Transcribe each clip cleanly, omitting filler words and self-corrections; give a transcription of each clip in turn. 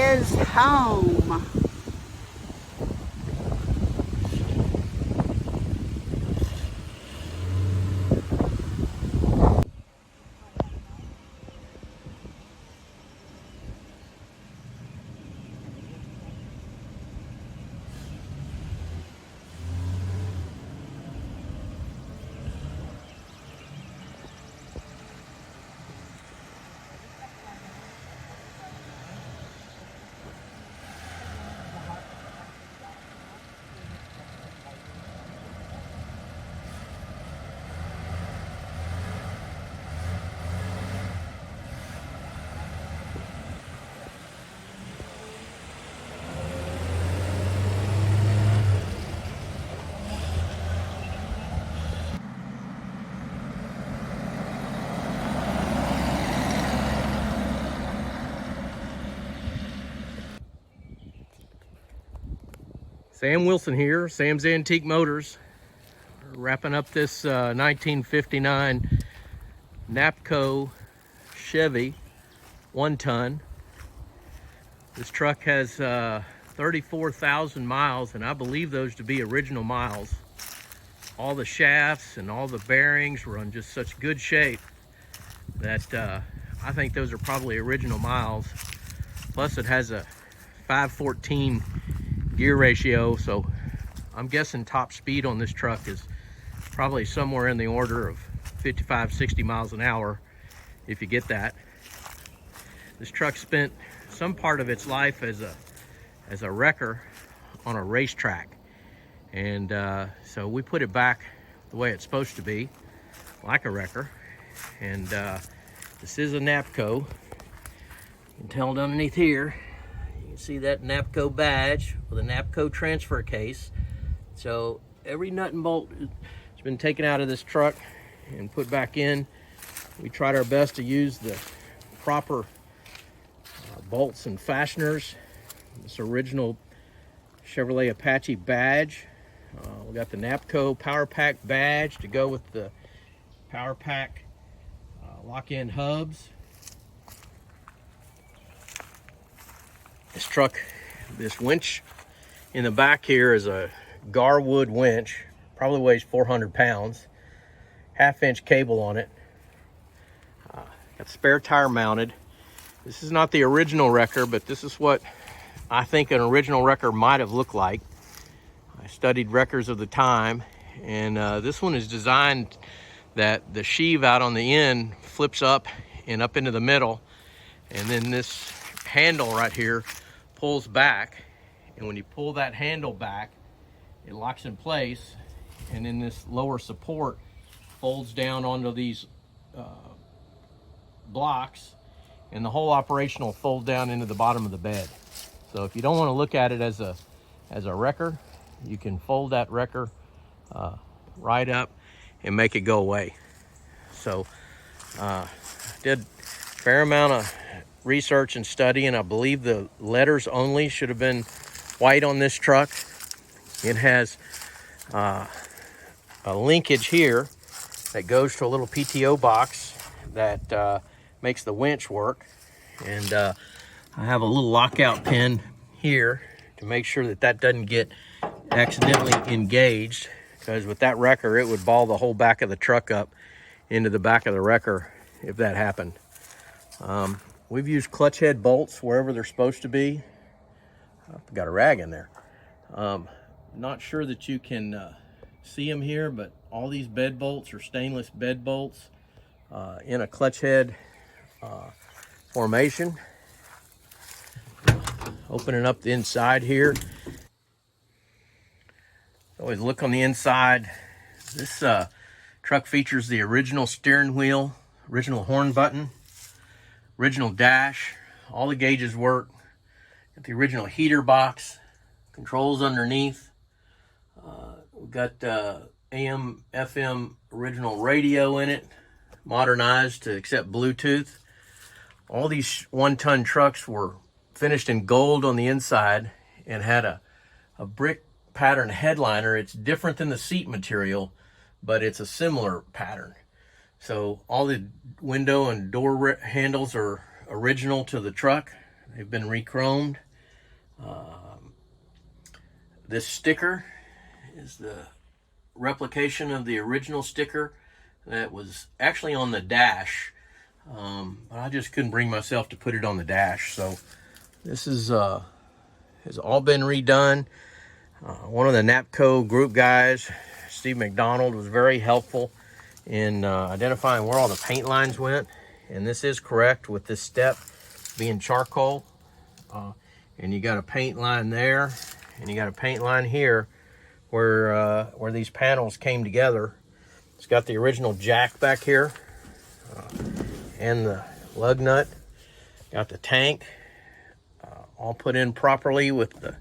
is home. Sam Wilson here, Sam's Antique Motors. We're wrapping up this 1959 NAPCO Chevy 1-ton. This truck has 34,000 miles, and I believe those to be original miles. All the shafts and all the bearings were in just such good shape that I think those are probably original miles. Plus it has a 514 gear ratio, so I'm guessing top speed on this truck is probably somewhere in the order of 55-60 miles an hour, if you get that. This truck spent some part of its life as a wrecker on a racetrack, and so we put it back the way it's supposed to be, like a wrecker. And this is a NAPCO. You can tell it underneath here. See that NAPCO badge with a NAPCO transfer case. So every nut and bolt has been taken out of this truck and put back in. We tried our best to use the proper bolts and fasteners. This original Chevrolet Apache badge. We got the NAPCO Power Pack badge to go with the Power Pack lock-in hubs. This truck, this winch in the back here is a Gar Wood winch, probably weighs 400 pounds, 1/2-inch cable on it. Got spare tire mounted. This is not the original wrecker, but this is what I think an original wrecker might have looked like. I studied wreckers of the time, and this one is designed that the sheave out on the end flips up and up into the middle, and then this handle right here pulls back, and when you pull that handle back, it locks in place, and then this lower support folds down onto these blocks, and the whole operation will fold down into the bottom of the bed. So if you don't want to look at it as a wrecker, you can fold that wrecker right up and make it go away. So did a fair amount of research and study, and I believe the letters only should have been white on this truck. It has a linkage here that goes to a little PTO box that makes the winch work, and I have a little lockout pin here to make sure that that doesn't get accidentally engaged, because with that wrecker it would ball the whole back of the truck up into the back of the wrecker if that happened. We've used clutch head bolts wherever they're supposed to be. I've got a rag in there. Not sure that you can see them here, but all these bed bolts are stainless bed bolts in a clutch head formation. Opening up the inside here. Always look on the inside. This truck features the original steering wheel, original horn button, original dash. All the gauges work. Got the original heater box, controls underneath. We've got AM, FM original radio in it, modernized to accept Bluetooth. All these 1-ton trucks were finished in gold on the inside and had a brick pattern headliner. It's different than the seat material, but it's a similar pattern. So all the window and door handles are original to the truck. They've been re-chromed. This sticker is the replication of the original sticker that was actually on the dash, but I just couldn't bring myself to put it on the dash. So this is has all been redone. One of the NAPCO group guys, Steve McDonald, was very helpful in identifying where all the paint lines went, and this is correct with this step being charcoal. And you got a paint line there, and you got a paint line here where these panels came together. It's got the original jack back here, and the lug nut. Got the tank all put in properly with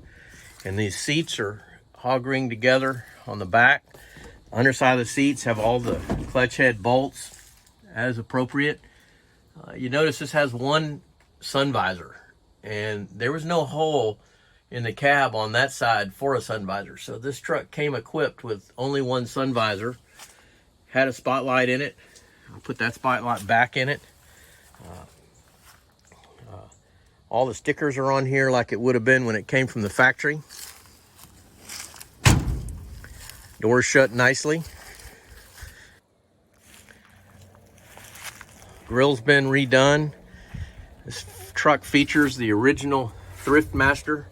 and these seats are hog ringed together on the back. Underside of the seats have all the clutch head bolts as appropriate. You notice this has one sun visor, and there was no hole in the cab on that side for a sun visor. So this truck came equipped with only one sun visor. Had a spotlight in it. I'll put that spotlight back in it. All the stickers are on here like it would have been when it came from the factory. Doors shut nicely. Grill's been redone. This truck features the original Thriftmaster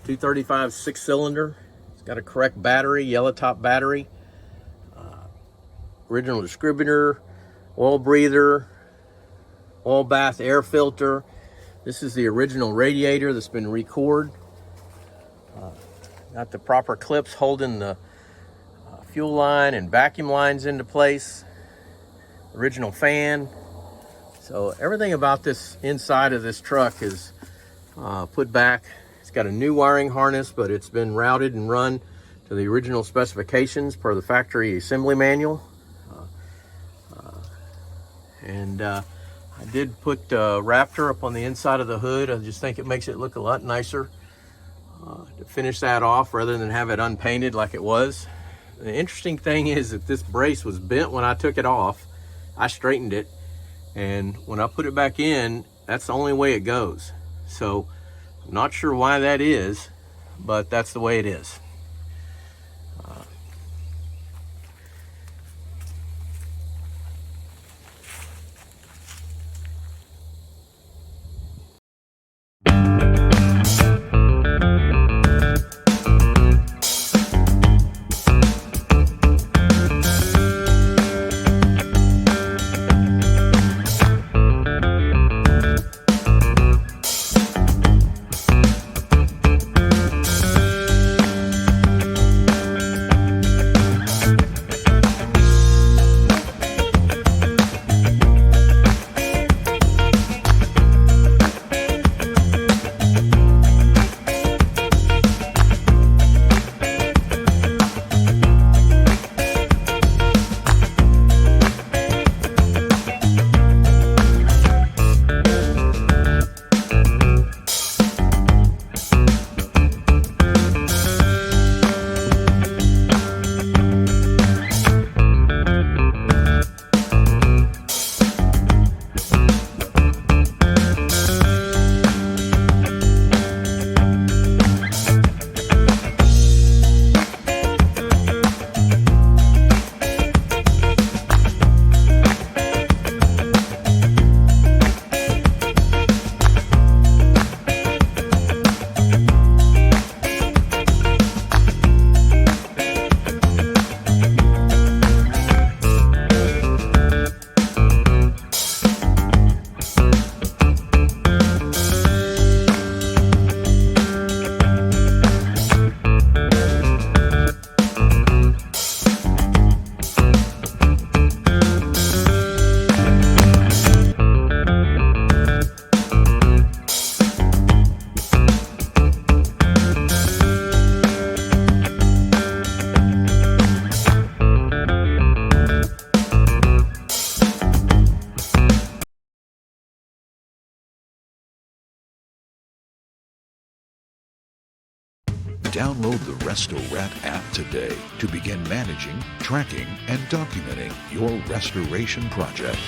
235 6-cylinder. It's got a correct battery, yellow top battery. Original distributor, oil breather, oil bath air filter. This is the original radiator that's been re-cored. Got the proper clips holding the fuel line and vacuum lines into place. Original fan. So everything about this inside of this truck is put back. It's got a new wiring harness, but it's been routed and run to the original specifications per the factory assembly manual. I did put Raptor up on the inside of the hood. I just think it makes it look a lot nicer to finish that off rather than have it unpainted like it was. The interesting thing is that this brace was bent when I took it off. I straightened it, and when I put it back in, that's the only way it goes. So I'm not sure why that is, but that's the way it is. Download the Resto-Rat app today to begin managing, tracking, and documenting your restoration project.